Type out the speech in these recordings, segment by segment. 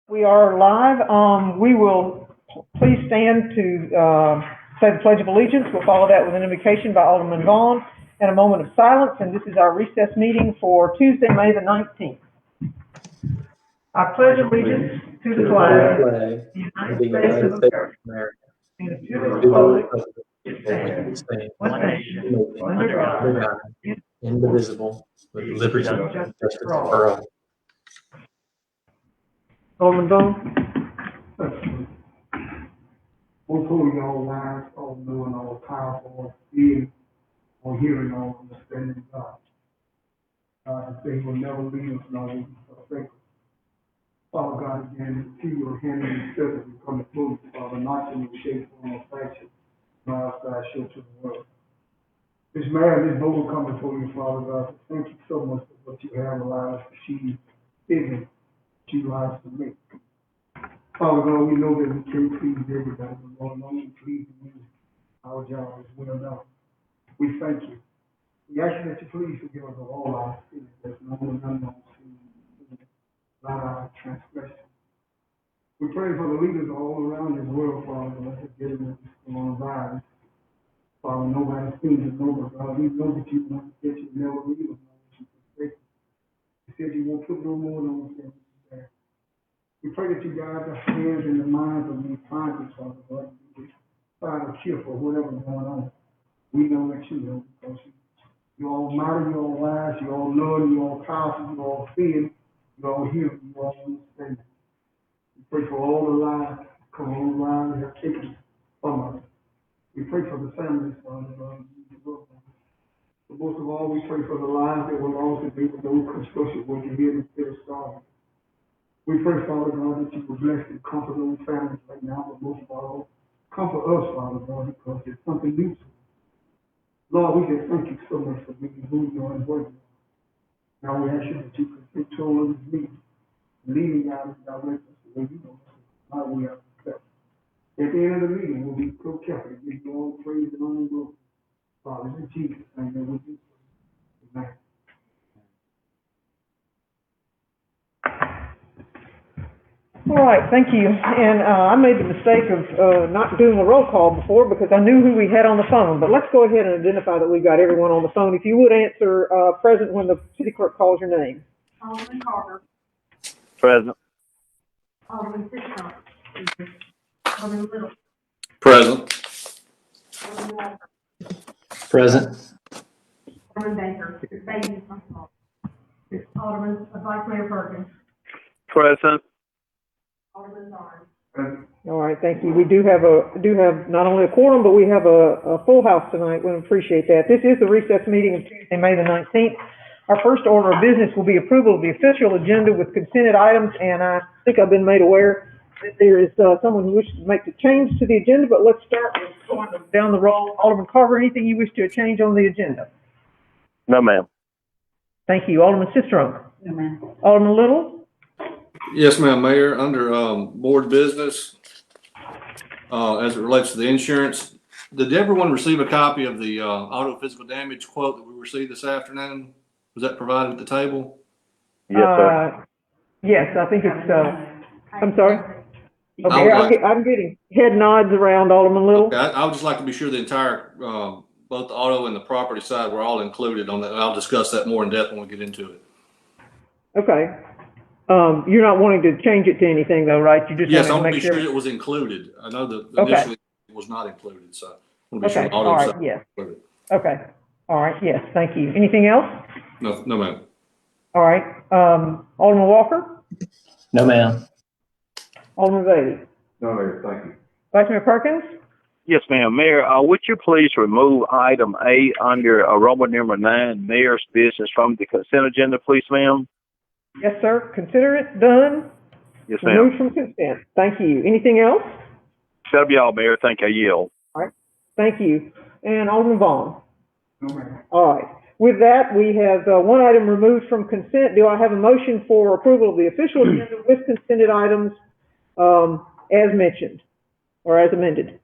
We are live. We will please stand to say the Pledge of Allegiance. We'll follow that with an invocation by Alderman Vaughn and a moment of silence. And this is our recess meeting for Tuesday, May the 19th. I pledge allegiance to the flag of the United States of America and to the republic which stands one nation under God, indivisible, with liberty and justice for all. Alderman Vaughn. Most holy, all wise, all knowing, all powerful, all seeing, all hearing, all understanding God. God, I say, will never leave us, nor will he forsake us. Father God, again, to your hand and service, we come before you, Father, not in the shape, form, or fashion, nor outside show to the world. This man, this noble come before you, Father God, thank you so much for what you have allowed us to achieve, business that you allowed us to make. Father God, we know that we can't please everybody, but Lord, long we please you, our job is well done. We thank you. We ask you that you please forgive us of all our sins, that's known and unknown sins, not our transgression. We pray for the leaders all around this world, Father, that have given us coronavirus. Father, nobody seems to know, but God, we know that you want to get you never leave us, nor that you forsake us. You said you won't put no more on us than we can bear. We pray that you guide the hands and the minds of these scientists, Father God, to find a cure for whatever's going on. We know that you know, because you're almighty, you're all wise, you're all knowing, you're all powerful, you're all seeing, you're all hearing, you're all understanding. We pray for all the lives coronavirus have taken from us. We pray for the families, Father God. But most of all, we pray for the lives that were lost and people those construction working here instead of starving. We pray, Father God, that you will bless and comfort those families right now, but most of all, comfort us, Father God, because it's something new to us. Lord, we just thank you so much for being who you are and what you are. Now we ask you that you can control this meeting, leading out and direct us the way you want us, not we are kept. At the end of the meeting, we'll be so careful to give you all praise and honor and glory. Father, in Jesus' name, that we do. Amen. All right, thank you. And I made the mistake of not doing a roll call before because I knew who we had on the phone. But let's go ahead and identify that we've got everyone on the phone. If you would answer present when the city clerk calls your name. Alderman Carter. Present. Alderman Fisher. Alderman Little. Present. Alderman Walker. Present. Alderman Baker. Bailey. Alderman Vice Mayor Perkins. Present. Alderman Vaughn. All right, thank you. We do have not only a quorum, but we have a full house tonight. We appreciate that. This is the recess meeting of Tuesday, May the 19th. Our first order of business will be approval of the official agenda with consented items, and I think I've been made aware that there is someone who wishes to make the change to the agenda, but let's start with going down the roll. Alderman Carver, anything you wish to change on the agenda? No, ma'am. Thank you. Alderman Sistrunk? No, ma'am. Alderman Little? Yes, ma'am, Mayor. Under board business, as it relates to the insurance, did everyone receive a copy of the auto physical damage quote that we received this afternoon? Was that provided at the table? Yes, sir. Yes, I think it's, I'm sorry? I Okay, would like- I'm getting head nods around Alderman Little. Okay, I would just like to be sure the entire, both the auto and the property side were all included on that. I'll discuss that more in depth when we get into it. Okay. You're not wanting to change it to anything though, right? You just Yes, I wanted want to to make be sure sure. it was included. I know that Okay. initially it was not included, so I want to be sure Okay, the all auto right, side yes. was included. Okay, all right, yes, thank you. Anything else? No, ma'am. All right, Alderman Walker? No, ma'am. Alderman Bailey? No, Mayor, thank you. Vice Mayor Perkins? Yes, ma'am. Mayor, would you please remove item A under Roman number 9, Mayor's business, from the consent agenda, please, ma'am? Yes, sir, consider it done. Yes, Removed ma'am. from consent. Thank you. Anything else? That'll be all, Mayor. Thank you. I yield. All right, thank you. And Alderman Vaughn? No, ma'am. All right. With that, we have one item removed from consent. Do I have a motion for approval of the official agenda with consented items as mentioned or as amended?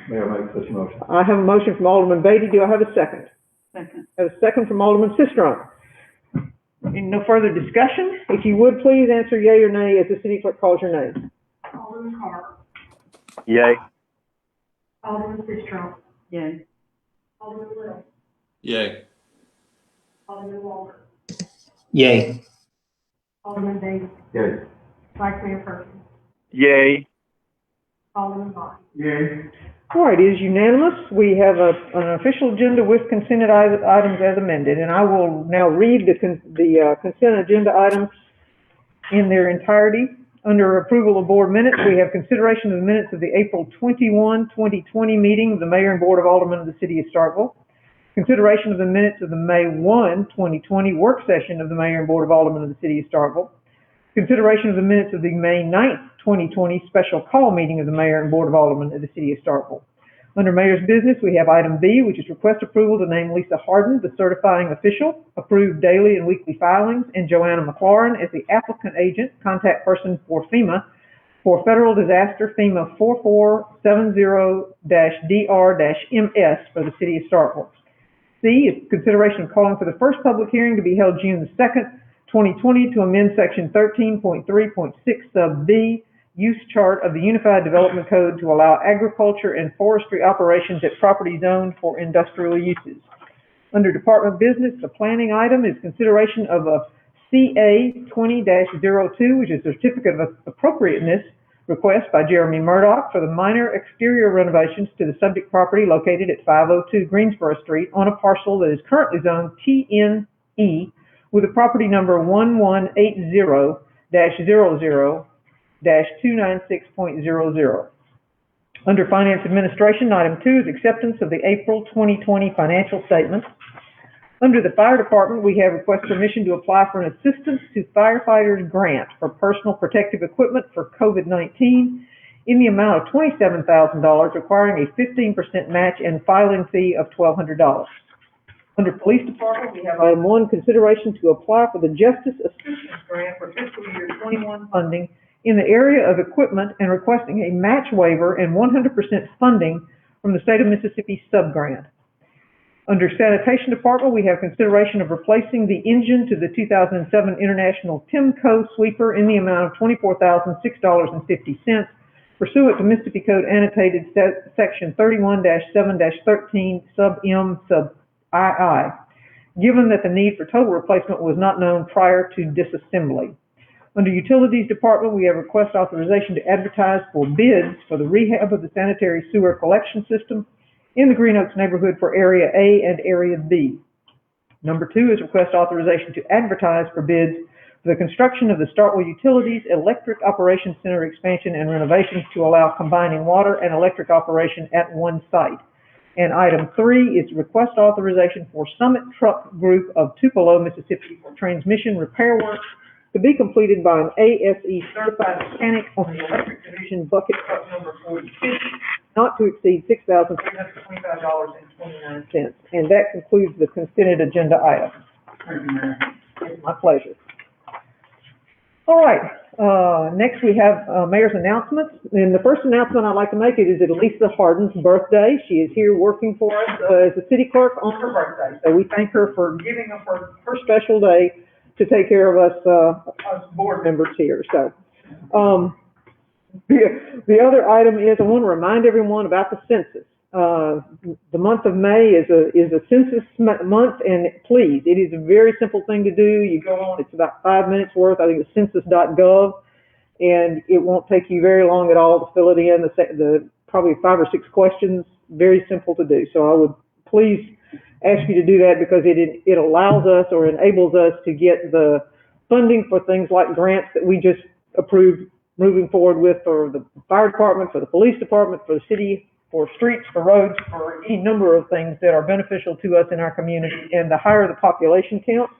Mayor, make such a motion. I have a motion from Alderman Beatty. Do I have a second? Second. I have a second from Alderman Sistrunk. And no further discussion. If you would, please answer yea or nay as the city clerk calls your name. Alderman Carter. Yay. Alderman Fisher. Yay. Alderman Little. Yay. Alderman Walker. Yay. Alderman Davis. Yes. Vice Mayor Perkins. Yay. Alderman Vaughn. Yay. All right, it is unanimous. We have an official agenda with consent items as amended, and I will now read the consent agenda items in their entirety. Under approval of board minutes, we have consideration of the minutes of the April 21, 2020 meeting of the Mayor and Board of Aldermen of the City of Starkville. Consideration of the minutes of the May 1, 2020 work session of the Mayor and Board of Aldermen of the City of Starkville. Consideration of the minutes of the May 9th, 2020 special call meeting of the Mayor and Board of Aldermen of the City of Starkville. Under Mayor's business, we have item B, which is request approval to name Lisa Harden, the certifying official, approve daily and weekly filings, and Joanna McLaurin as the applicant agent, contact person for FEMA, for federal disaster FEMA 4470-DR-MS for the City of Starkville. C is consideration of calling for the first public hearing to be held June the 2nd, 2020 to amend section 13.3.6 sub B, use chart of the Unified Development Code to allow agriculture and forestry operations at property zoned for industrial uses. Under Department Business, the planning item is consideration of a CA 20-02, which is a certificate of appropriateness request by Jeremy Murdoch for the minor exterior renovations to the subject property located at 502 Greensboro Street on a parcel that is currently zoned TNE with a property number 1180-00-296.00. Under Finance Administration, item 2 is acceptance of the April 2020 financial statements. Under the Fire Department, we have request permission to apply for an Assistance to Firefighters grant for personal protective equipment for COVID-19 in the amount of $27,000, requiring a 15% match and filing fee of $1,200. Under Police Department, we have item 1, consideration to apply for the Justice Assistance Grant for fiscal year 21 funding in the area of equipment and requesting a match waiver and 100% funding from the state of Mississippi subgrant. Under Sanitation Department, we have consideration of replacing the engine to the 2007 International Timco sweeper in the amount of $24,006.50 pursuant to Mississippi Code annotated section 31-7-13 sub M sub II, given that the need for total replacement was not known prior to disassembly. Under Utilities Department, we have request authorization to advertise for bids for the rehab of the sanitary sewer collection system in the Green Oaks neighborhood for Area A and Area B. Number 2 is request authorization to advertise for bids for the construction of the Starkville Utilities Electric Operations Center expansion and renovations to allow combining water and electric operation at one site. And item 3 is request authorization for Summit Truck Group of Tupelo, Mississippi for transmission repair work to be completed by an ASE certified mechanic on the electric division bucket truck number 4050, not to exceed $6,325.29. And that concludes the consent agenda items. Thank you, Mayor. It's my pleasure. All right, next we have Mayor's announcements. And the first announcement I'd like to make is Lisa Harden's birthday. She is here working for us as a city clerk on her birthday. So we thank her for giving up her special day to take care of us board members here. So the other item is I want to remind everyone about the census. The month of May is a census month, and please, it is a very simple thing to do. You go on, it's about 5 minutes worth. I think it's census.gov, and it won't take you very long at all to fill it in. The probably 5 or 6 questions, very simple to do. So I would please ask you to do that because it allows us or enables us to get the funding for things like grants that we just approved moving forward with for the fire department, for the police department, for the city, for streets, for roads, for any number of things that are beneficial to us in our community. And the higher the population count,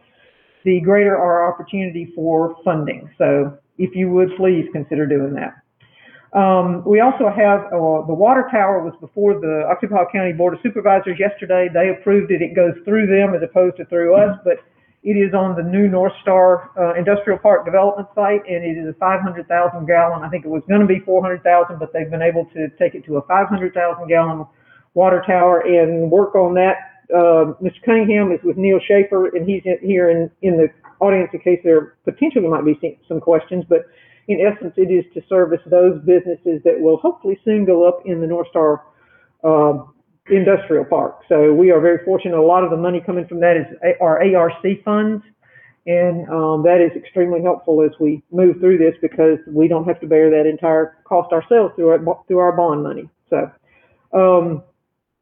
the greater our opportunity for funding. So if you would, please consider doing that. We also have the water tower was before the Occupy County Board of Supervisors yesterday. They approved it. It goes through them as opposed to through us, but it is on the new North Star Industrial Park Development site, and it is a 500,000 gallon. I think it was going to be 400,000, but they've been able to take it to a 500,000 gallon water tower and work on that. Mr. Cunningham is with Neil Schaefer, and he's here in the audience in case there potentially might be some questions, but in essence, it is to service those businesses that will hopefully soon go up in the North Star industrial park. So we are very fortunate. A lot of the money coming from that is our ARC funds, and that is extremely helpful as we move through this because we don't have to bear that entire cost ourselves through our bond money. So,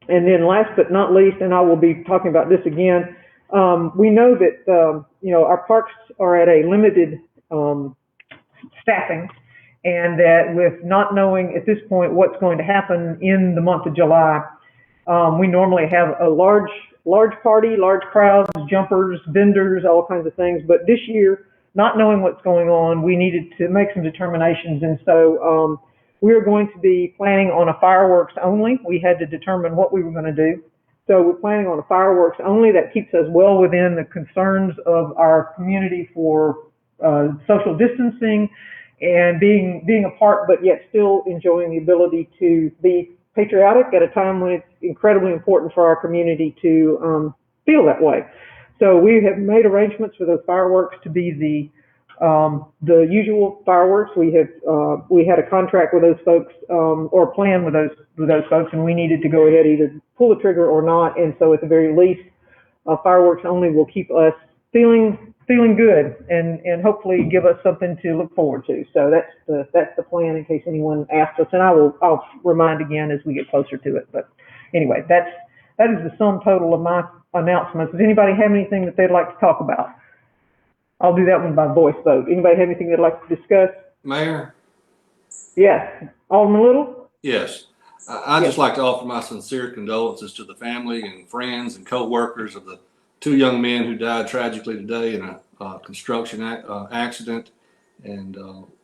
and then last but not least, and I will be talking about this again, we know that our parks are at a limited staffing, and that with not knowing at this point what's going to happen in the month of July, we normally have a large party, large crowds, jumpers, vendors, all kinds of things. But this year, not knowing what's going on, we needed to make some determinations. And so we're going to be planning on a fireworks only. We had to determine what we were going to do. So we're planning on a fireworks only. That keeps us well within the concerns of our community for social distancing and being apart, but yet still enjoying the ability to be patriotic at a time when it's incredibly important for our community to feel that way. So we have made arrangements for those fireworks to be the usual fireworks. We had a contract with those folks or a plan with those folks, and we needed to go ahead either pull the trigger or not. And so at the very least, fireworks only will keep us feeling good and hopefully give us something to look forward to. So that's the plan in case anyone asks us, and I'll remind again as we get closer to it. But anyway, that is the sum total of my announcements. Does anybody have anything that they'd like to talk about? I'll do that one by voice vote. Anybody have anything they'd like to discuss? Mayor? Yes. Alderman Little? Yes. I'd just like to offer my sincere condolences to the family and friends and co-workers of the two young men who died tragically today in a construction accident, and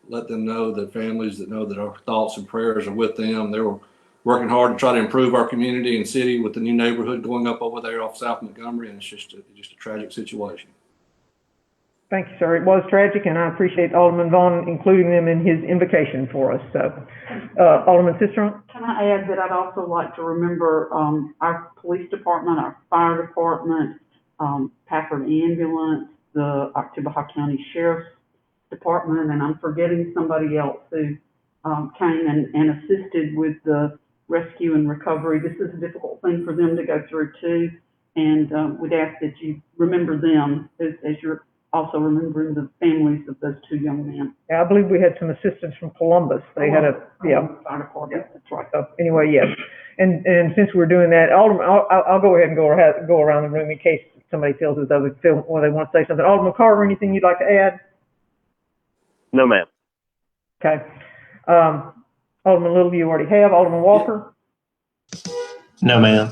let them know, the families that know that our thoughts and prayers are with them. They were working hard to try to improve our community and city with the new neighborhood going up over there off South Montgomery, and it's just a tragic situation. Thank you, sir. It was tragic, and I appreciate Alderman Vaughn including them in his invocation for us. So, Alderman Sistrunk? Can I add that I'd also like to remember our police department, our fire department, Packard Ambulance, the Oktibbeha County Sheriff's Department, and I'm forgetting somebody else who came and assisted with the rescue and recovery. This is a difficult thing for them to go through too, and we'd ask that you remember them as you're also remembering the families of those two young men. Yeah, I believe we had some assistance from Columbus. They had Fire department, that's right. Anyway, yes. And since we're doing that, Alderman, I'll go ahead and go around the room in case somebody feels as though they want to say something. Alderman Carter, anything you'd like to add? No, ma'am. Okay. Alderman Little, you already have. Alderman Walker? No, ma'am.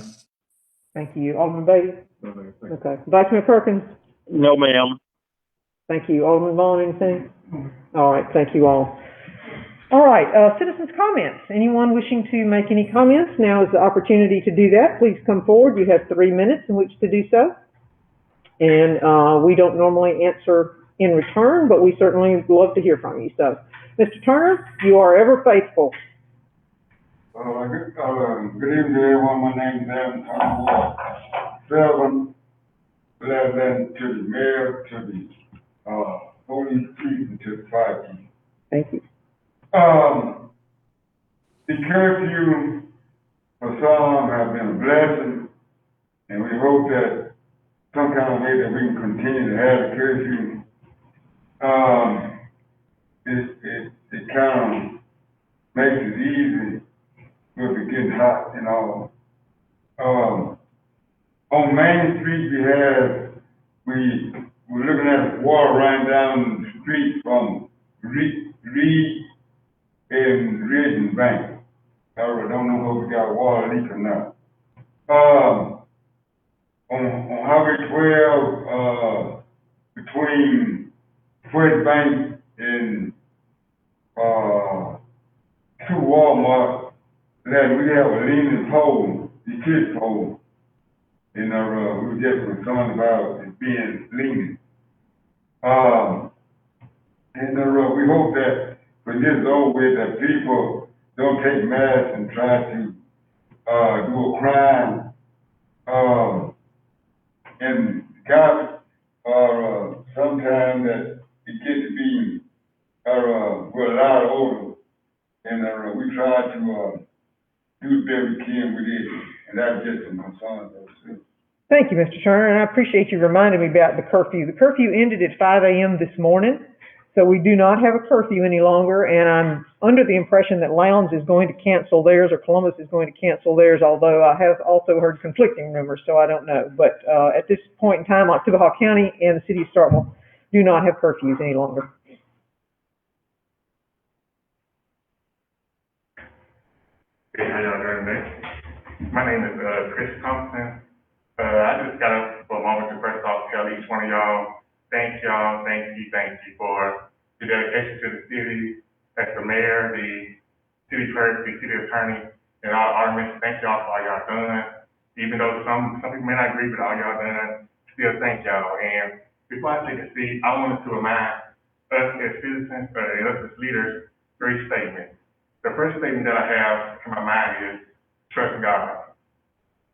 Thank you. Alderman Beatty? No, ma'am. Okay. Vice Mayor Perkins? No, ma'am. Thank you. Alderman Vaughn, anything? All right. Thank you all. All right. Citizens' comments. Anyone wishing to make any comments? Now is the opportunity to do that. Please come forward. You have 3 minutes in which to do so. And we don't normally answer in return, but we certainly love to hear from you. So, Mr. Turner, you are ever faithful. Good evening, everyone. My name is Adam Turner. Seven, pleasant to the mayor, to the police chief, and to the fire chief. Thank you. The curfew for some have been a blessing, and we hope that some kind of way that we can continue to have the curfew. It kind of makes it easy if it gets hot and all. On Main Street, we're looking at water running down the street from Reed and Ridge and Bank. I really don't know if we got a water leak or not. On Highway 12, between First Bank and two Walmart, that we have a leaning pole, the kids pole, and we were just concerned about it being leaning. And we hope that when this is over with, that people don't take masks and try to do a crime. And cops are sometimes that it gets to be, with a lot of odor. And, we try to, do the best we can with it, and that's just my concern, though. Thank you, Mr. Turner, and I appreciate you reminding me about the curfew. The curfew ended at 5 a.m. this morning, so we do not have a curfew any longer, and I'm under the impression that Lowndes is going to cancel theirs, or Columbus is going to cancel theirs, although I have also heard conflicting rumors, so I don't know. But at this point in time, Oktibbeha County and the city of Starkville do not have curfews any longer. Hey, how y'all doing today? My name is Chris Thompson. I just got up for a moment to first off tell each one of y'all, thank you for your dedication to the city, as the mayor, the city clerk, the city attorney, and all aldermen. Thank y'all for all y'all done. Even though some people may not agree with all y'all done, still thank y'all. And before I take a seat, I wanted to remind us as citizens and us as leaders, three statements. The first statement that I have in my mind is trust God.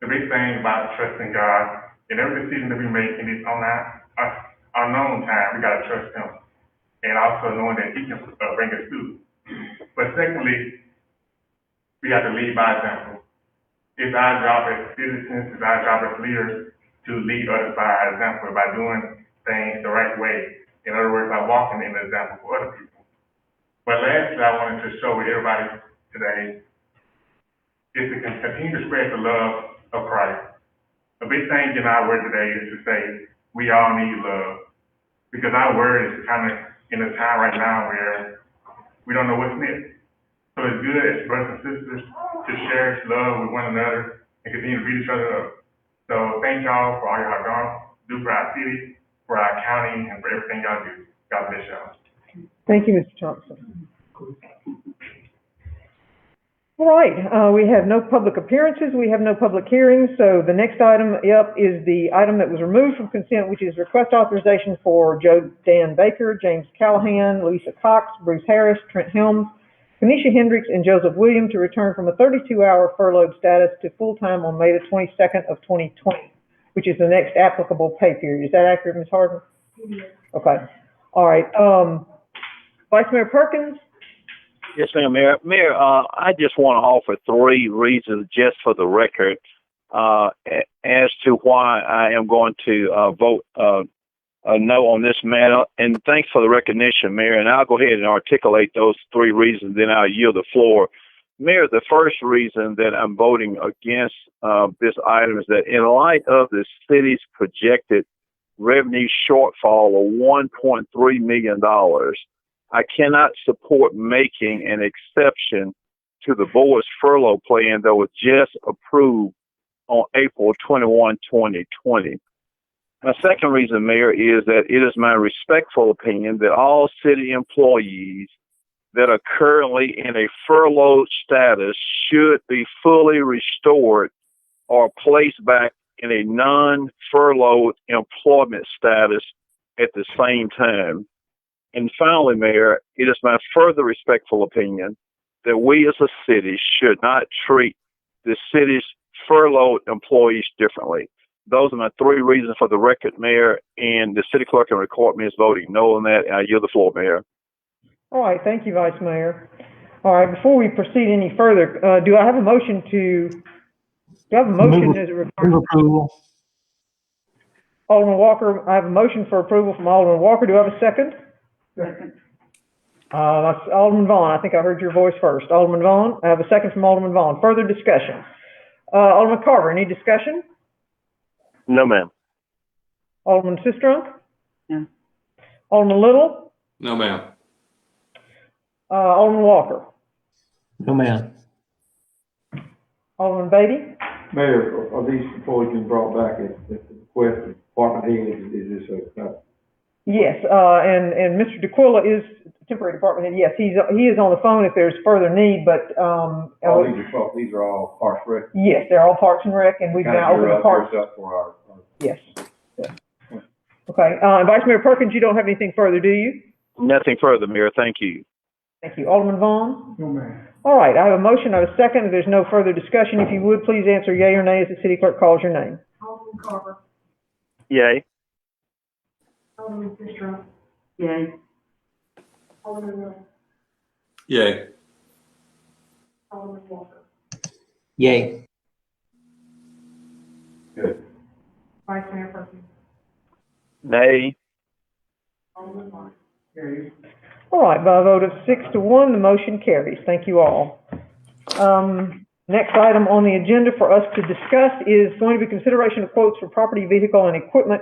The big thing about trusting God, in every decision that we make in this unknown time, we gotta trust Him, and also knowing that He can bring us through. But secondly, we have to lead by example. It's our job as citizens, it's our job as leaders to lead others by example, by doing things the right way. In other words, by walking in the example for other people. But lastly, I wanted to show with everybody today is to continue to spread the love of Christ. A big thing in our word today is to say we all need love, because our word is kind of in a time right now where we don't know what's next. So it's good as brothers and sisters to share love with one another and continue to beat each other up. So thank y'all for all y'all do for our city, for our county, and for everything y'all do. God bless y'all. Thank you, Mr. Thompson. All right, we have no public appearances, we have no public hearings, so the next item up is the item that was removed from consent, which is request authorization for Joe Dan Baker, James Callahan, Lisa Cox, Bruce Harris, Trent Helms, Kenesha Hendricks, and Joseph William to return from a 32-hour furloughed status to full-time on May the 22nd of 2020, which is the next applicable pay period. Is that accurate, Ms. Harden? Okay. All right. Vice Mayor Perkins? Yes, ma'am, Mayor. Mayor, I just want to offer three reasons just for the record as to why I am going to vote no on this matter. And thanks for the recognition, Mayor. And I'll go ahead and articulate those three reasons, then I'll yield the floor. Mayor, the first reason that I'm voting against this item is that in light of the city's projected revenue shortfall of $1.3 million, I cannot support making an exception to the board's furlough plan that was just approved on April 21, 2020. My second reason, Mayor, is that it is my respectful opinion that all city employees that are currently in a furloughed status should be fully restored or placed back in a non-furloughed employment status at the same time. And finally, Mayor, it is my further respectful opinion that we as a city should not treat the city's furloughed employees differently. Those are my three reasons for the record, Mayor, and the city clerk and record me as voting no on that, and I yield the floor, Mayor. All right, thank you, Vice Mayor. All right, before we proceed any further, do I have a motion as it regards? Move approval. Alderman Walker, I have a motion for approval from Alderman Walker. Do I have a second? Second. That's Alderman Vaughn. I think I heard your voice first. Alderman Vaughn, I have a second from Alderman Vaughn. Further discussion? Alderman Carver, any discussion? No, ma'am. Alderman Sistrunk? No. Alderman Little? No, ma'am. Alderman Walker? No, ma'am. Alderman Beatty? Mayor, are these employees been brought back at the request of department head? Is this a? Yes, and Mr. DeQuilla is temporary department head. Yes, he is on the phone if there's further need, but These are all Parks Rec? yes, they're all Parks and Rec, and we've now opened the parks. Up for our Yes. Okay, Vice Mayor Perkins, you don't have anything further, do you? Nothing further, Mayor. Thank you. Thank you. Alderman Vaughn? No, ma'am. All right, I have a motion, I have a second. If there's no further discussion, if you would, please answer yea or nay as the city clerk calls your name. Alderman Carver. Yay. Alderman Fisher. Yay. Alderman Miller. Yay. Alderman Walker. Yay. Vice Mayor Perkins. Nay. Alderman Vaughn. All right, by a vote of 6-1, the motion carries. Thank you all. Next item on the agenda for us to discuss is going to be consideration of quotes for property, vehicle, and equipment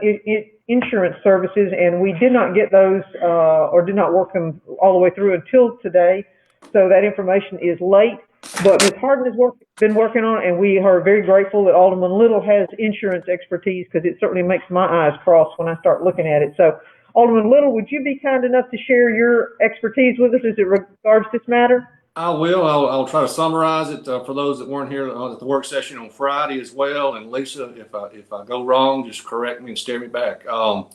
insurance services, and we did not get those or did not work them all the way through until today, so that information is late. But Ms. Harden has been working on it, and we are very grateful that Alderman Little has insurance expertise, because it certainly makes my eyes cross when I start looking at it. So, Alderman Little, would you be kind enough to share your expertise with us as it regards this matter? I will. I'll try to summarize it for those that weren't here at the work session on Friday as well. And Lisa, if I go wrong, just correct me and steer me back. My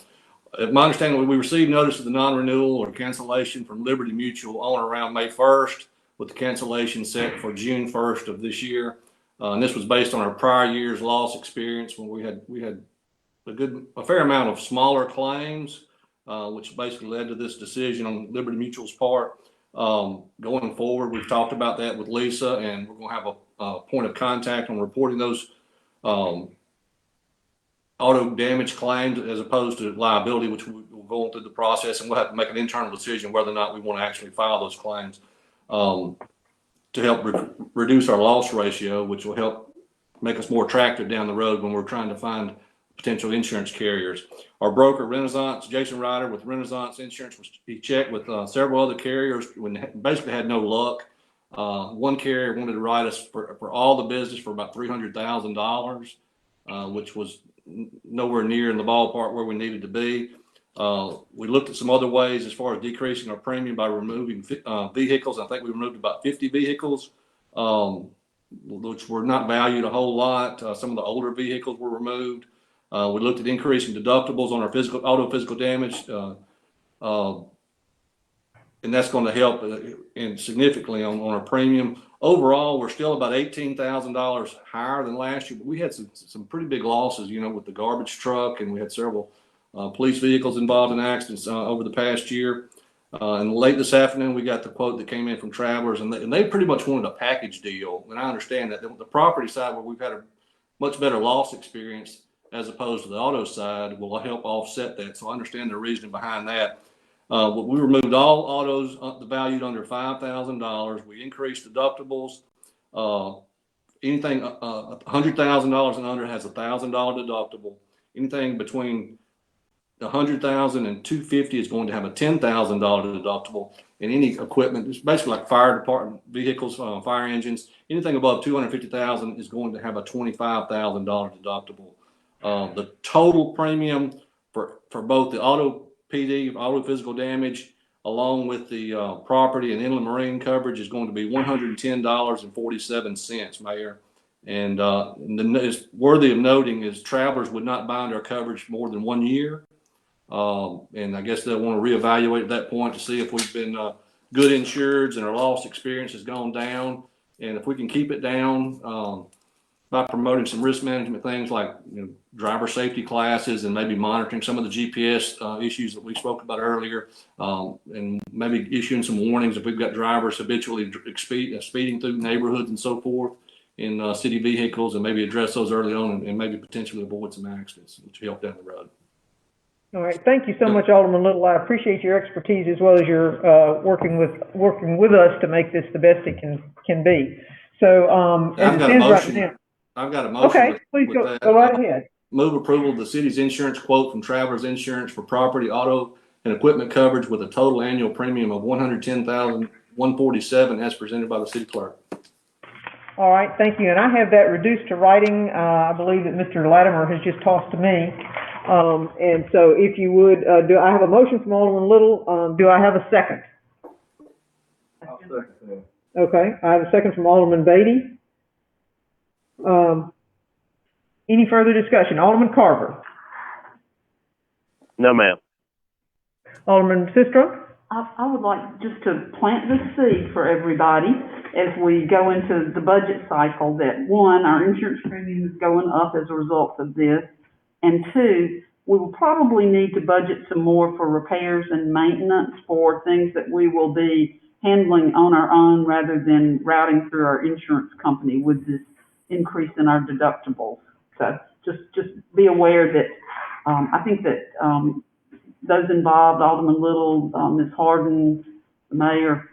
understanding, we received notice of the non-renewal or cancellation from Liberty Mutual on or around May 1st, with the cancellation set for June 1st of this year. And this was based on our prior year's loss experience, when we had a fair amount of smaller claims, which basically led to this decision on Liberty Mutual's part. Going forward, we've talked about that with Lisa, and we're going to have a point of contact on reporting those auto damage claims as opposed to liability, which we'll go through the process, and we'll have to make an internal decision whether or not we want to actually file those claims to help reduce our loss ratio, which will help make us more attractive down the road when we're trying to find potential insurance carriers. Our broker, Renaissance, Jason Ryder with Renaissance Insurance, he checked with several other carriers when basically had no luck. One carrier wanted to write us for all the business for about $300,000, which was nowhere near in the ballpark where we needed to be. We looked at some other ways as far as decreasing our premium by removing vehicles. I think we removed about 50 vehicles, which were not valued a whole lot. Some of the older vehicles were removed. We looked at increasing deductibles on our auto physical damage, and that's going to help and significantly on our premium. Overall, we're still about $18,000 higher than last year, but we had some pretty big losses, with the garbage truck, and we had several police vehicles involved in accidents over the past year. And late this afternoon, we got the quote that came in from Travelers, and they pretty much wanted a package deal. And I understand that the property side, where we've had a much better loss experience as opposed to the auto side, will help offset that. So I understand the reasoning behind that. We removed all autos valued under $5,000. We increased deductibles. Anything $100,000 and under has a $1,000 deductible. Anything between $100,000 and $250,000 is going to have a $10,000 deductible. And any equipment, it's basically like fire department vehicles, fire engines. Anything above $250,000 is going to have a $25,000 deductible. The total premium for both the auto PD, auto physical damage, along with the property and inland marine coverage, is going to be $110.47, Mayor. And it's worthy of noting is Travelers would not bind our coverage more than 1 year. And I guess they'll want to reevaluate at that point to see if we've been good insureds and our loss experience has gone down. And if we can keep it down by promoting some risk management things like driver safety classes and maybe monitoring some of the GPS issues that we spoke about earlier, and maybe issuing some warnings if we've got drivers habitually speeding through neighborhoods and so forth in city vehicles, and maybe address those early on and maybe potentially avoid some accidents, which will help down the road. All right, thank you so much, Alderman Little. I appreciate your expertise as well as your working with us to make this the best it can be. So as it stands right now. I've got a motion. Okay, please go right ahead. Move approval of the city's insurance quote from Travelers Insurance for property, auto, and equipment coverage with a total annual premium of $110,147 as presented by the city clerk. All right, thank you. And I have that reduced to writing. I believe that Mr. Latimer has just tossed to me. And so if you would, I have a motion from Alderman Little. Do I have a second? I'll second that. Okay, I have a second from Alderman Beatty. Any further discussion? Alderman Carver. No, ma'am. Alderman Sistrum. I would like just to plant the seed for everybody as we go into the budget cycle that, one, our insurance premium is going up as a result of this, and two, we will probably need to budget some more for repairs and maintenance for things that we will be handling on our own rather than routing through our insurance company with this increase in our deductibles. So just be aware that, I think that, those involved, Alderman Little, Ms. Harden, the mayor,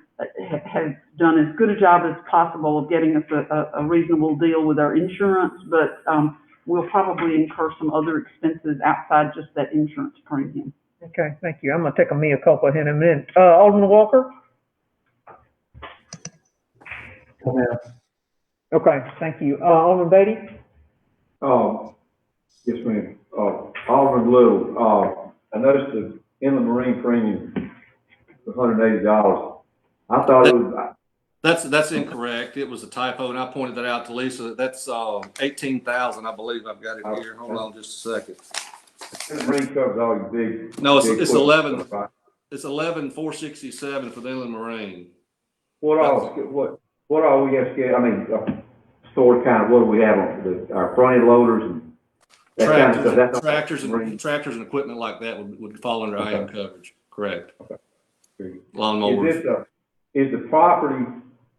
have done as good a job as possible of getting us a reasonable deal with our insurance, but, we'll probably incur some other expenses outside just that insurance premium. Okay, thank you. I'm gonna take a mea culpa here in a minute. Alderman Walker? Come out. Okay, thank you. Alderman Beatty? Yes, ma'am. Alderman Little, I noticed the inland marine premium was $180. I thought it was, That's incorrect. It was a typo, and I pointed that out to Lisa. That's 18,000, I believe. I've got it here. Hold on just a second. inland marine covers all your big. No, it's big 11. stuff, right? It's 11,467 for the inland marine. What all we have scale, I mean, sort of kind of, what do we have on our front end loaders and that kind of stuff? That's Tractors and equipment like that would fall under IM coverage. Correct. Okay. Lawnmowers. Is the property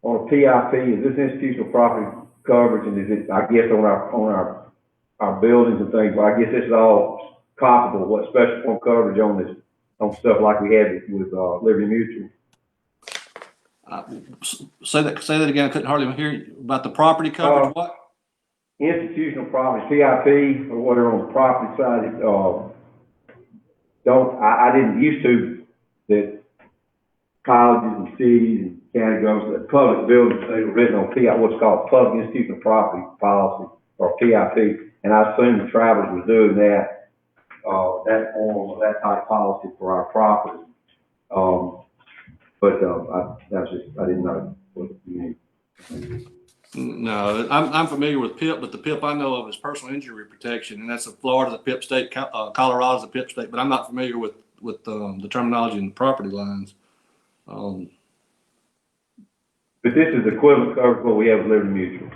on a PIP, is this institutional property coverage, and is it, I guess, on our buildings and things, but I guess this is all comparable, what special form coverage on this, on stuff like we had with Liberty Mutual? Say that again. I couldn't hardly hear you. About the property coverage. What? Institutional property, PIP, or whatever on the property side, I didn't used to that colleges and cities and county governments, that public buildings, they were written on PIP, what's called public institutional property policy, or PIP, and I assume the Travelers was doing that form of that type of policy for our property. I didn't know what you mean. No, I'm familiar with PIP, but the PIP I know of is personal injury protection, and that's a Florida's a PIP state, Colorado's a PIP state, but I'm not familiar with the terminology and property lines. But this is equivalent coverage what we have with Liberty Mutual.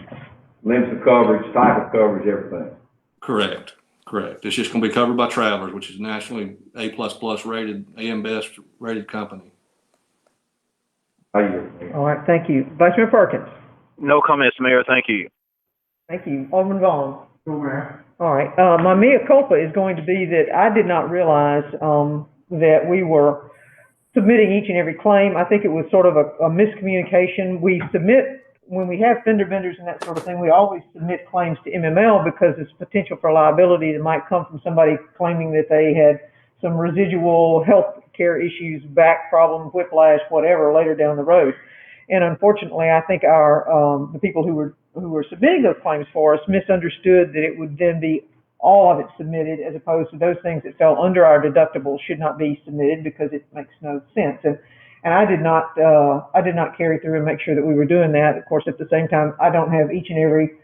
Limits of coverage, type of coverage, everything. Correct. It's just going to be covered by Travelers, which is nationally A++ rated, AM Best rated company. How you doing? All right, thank you. Vice Mayor Perkins? No comments, Mayor. Thank you. Thank you. Alderman Vaughn? So, man, All right, my mea culpa is going to be that I did not realize, that we were submitting each and every claim. I think it was sort of a miscommunication. We submit, when we have fender benders and that sort of thing, we always submit claims to MML because there's potential for liability that might come from somebody claiming that they had some residual health care issues, back problems, whiplash, whatever, later down the road. And unfortunately, I think the people who were submitting those claims for us misunderstood that it would then be all of it submitted, as opposed to those things that fell under our deductible should not be submitted because it makes no sense. And I did not carry through and make sure that we were doing that. Of course, at the same time, I don't have each and every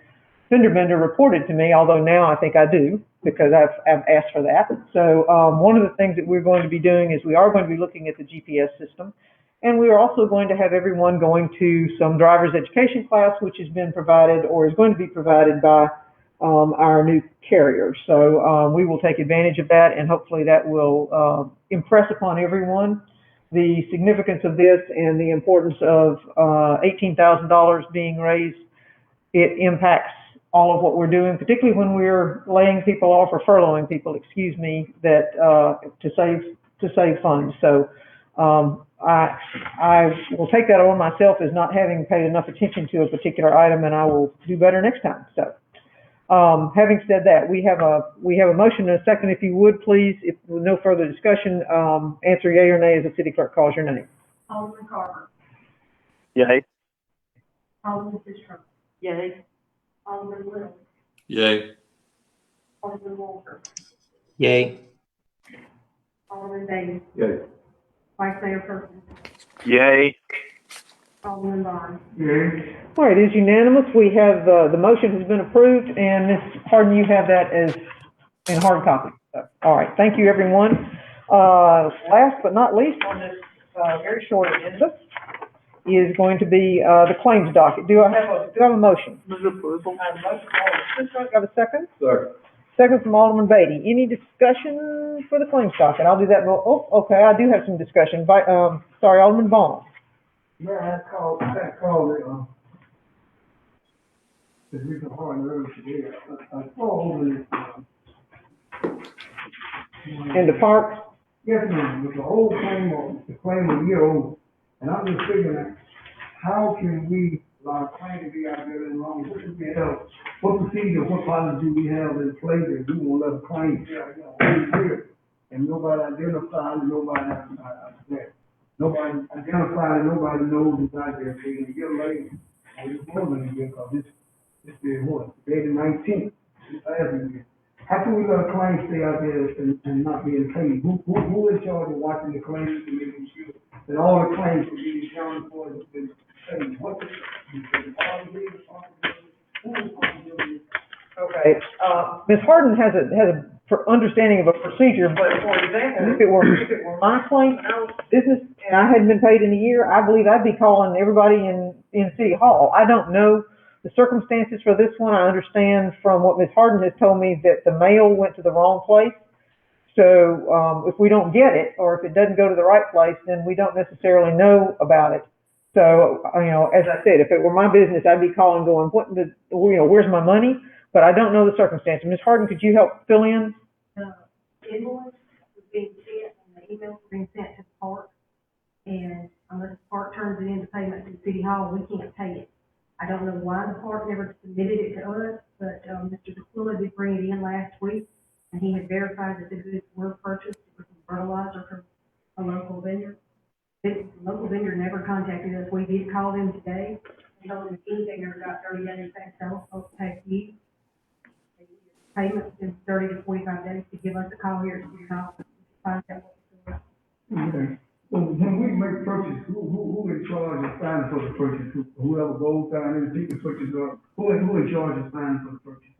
fender bender reported to me, although now I think I do because I've asked for that. So one of the things that we're going to be doing is we are going to be looking at the GPS system, and we are also going to have everyone going to some driver's education class, which has been provided or is going to be provided by our new carrier. So we will take advantage of that, and hopefully that will impress upon everyone the significance of this and the importance of $18,000 being raised. It impacts all of what we're doing, particularly when we're laying people off or furloughing people, that to save funds. So I will take that on myself as not having paid enough attention to a particular item, and I will do better next time. So having said that, we have a motion and a second. If you would please, if with no further discussion, answer yea or nay as the city clerk calls your name. Alderman Carver. Yay. Alderman Fisher. Yay. Alderman Little. Yay. Alderman Walker. Yay. Alderman Davis. Yeah. Vice Mayor Perkins. Yay. Alderman Vaughn. yeah, All right, it is unanimous. We have, the motion has been approved, and Ms. Harden, you have that as in hard copy. So, all right, thank you, everyone. Last but not least on this very short agenda is going to be the claims docket. Do I have a motion? Move approval. I have a motion. Do I have a second? Sir. second from Alderman Beatty. Any discussion for the claims docket? I'll do that. Okay, I do have some discussion. Sorry, Alderman Vaughn. Yeah, I called it, the reason hard earlier today. I saw over this, In the parks? yes, ma'am, with the old claim of, the claim a year old. And I'm just figuring, how can we allow a claim to be out there as long as this is held? What procedure, what policy do we have in place that we won't let a claim be out there? And nobody identified, and nobody, nobody identified, and nobody knows it's out there. So you get late, and it's more than a year, because it's been what, today the 19th, it's last year. How can we let a claim stay out there and not being paid? Who is charged with watching the claims and making sure that all the claims are being accounted for and paid? What is the policy? Who is responsibility? Okay, Ms. Harden has a understanding of a procedure, but for example, if it were my claim, our business, and I hadn't been paid in a year, I believe I'd be calling everybody in City Hall. I don't know the circumstances for this one. I understand from what Ms. Harden has told me that the mail went to the wrong place. So, if we don't get it, or if it doesn't go to the right place, then we don't necessarily know about it. So, as I said, if it were my business, I'd be calling going, where's my money? But I don't know the circumstances. Ms. Harden, could you help fill in? The invoice was being sent, and the email was being sent to the park, and unless the park turns it into payment to the City Hall, we can't pay it. I don't know why the park never submitted it to us, but, Mr. DeQuilla did bring it in last week, and he had verified that the goods were purchased with some fertilizer from a local vendor. The local vendor never contacted us. We did call them today, and told them if anything ever got 30 days back, they'll supposed to pay you. Payments in 30 to 45 days to give us a call here to find out what's going on. Okay. So when we make purchases, who in charge of signing for the purchase? Whoever goes down and takes the purchase, or who in charge of signing for the purchase?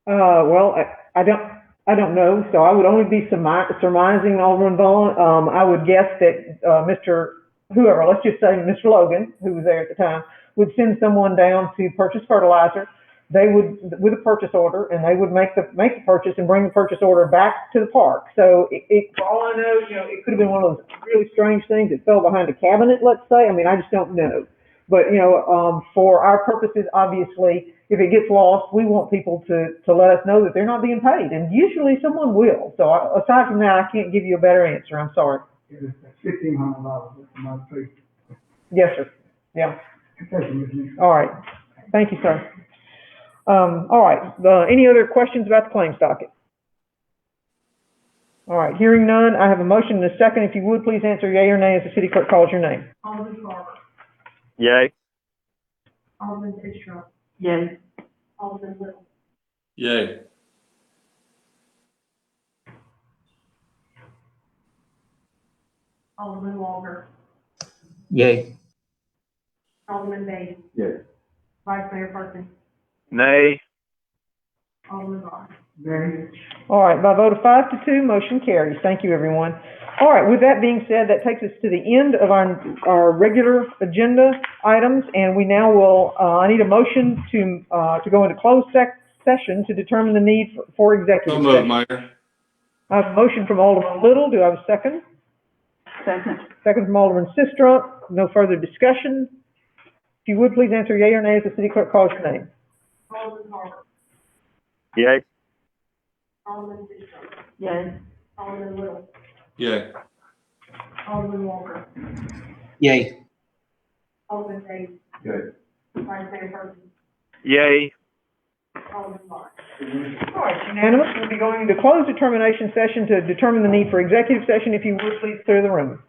Well, I don't know, so I would only be surmising, Alderman Vaughn. I would guess that, whoever, let's just say Mr. Logan, who was there at the time, would send someone down to purchase fertilizer. They would, with a purchase order, and they would make the purchase and bring the purchase order back to the park. So for all I know, it could have been one of those really strange things that fell behind a cabinet, let's say. I mean, I just don't know. But, for our purposes, obviously, if it gets lost, we want people to let us know that they're not being paid. And usually someone will. So aside from that, I can't give you a better answer. I'm sorry. It's $1,500 for my pay. Yes, sir. Yeah. Thank you, Ms. Nixon. All right. Thank you, sir. All right. Any other questions about the claims docket? All right. Hearing none, I have a motion and a second. If you would, please answer yea or nay as the city clerk calls your name. Alderman Carter. Yay. Alderman Fisher. Yay. Alderman Little. Yay. Alderman Walker. Yay. Alderman Beatty. Yes. Vice Mayor Perkins. Nay. Alderman Vaughn. Mary? All right. By a vote of 5-2, motion carries. Thank you, everyone. All right. With that being said, that takes us to the end of our regular agenda items, and we now will. I need a motion to go into closed session to determine the need for executive So moved, session. Mayor. I have a motion from Alderman Little. Do I have a second? Second. Second from Alderman Sistrunk. No further discussion. If you would, please answer yea or nay as the city clerk calls your name. Alderman Carter. Yay. Alderman Fisher. Yay. Alderman Little. Yay. Alderman Walker. Yay. Alderman Beatty. Yay. Vice Mayor Perkins. Yay. Alderman Vaughn. All right, unanimous. We'll be going into closed determination session to determine the need for executive session. If you would, please clear the room.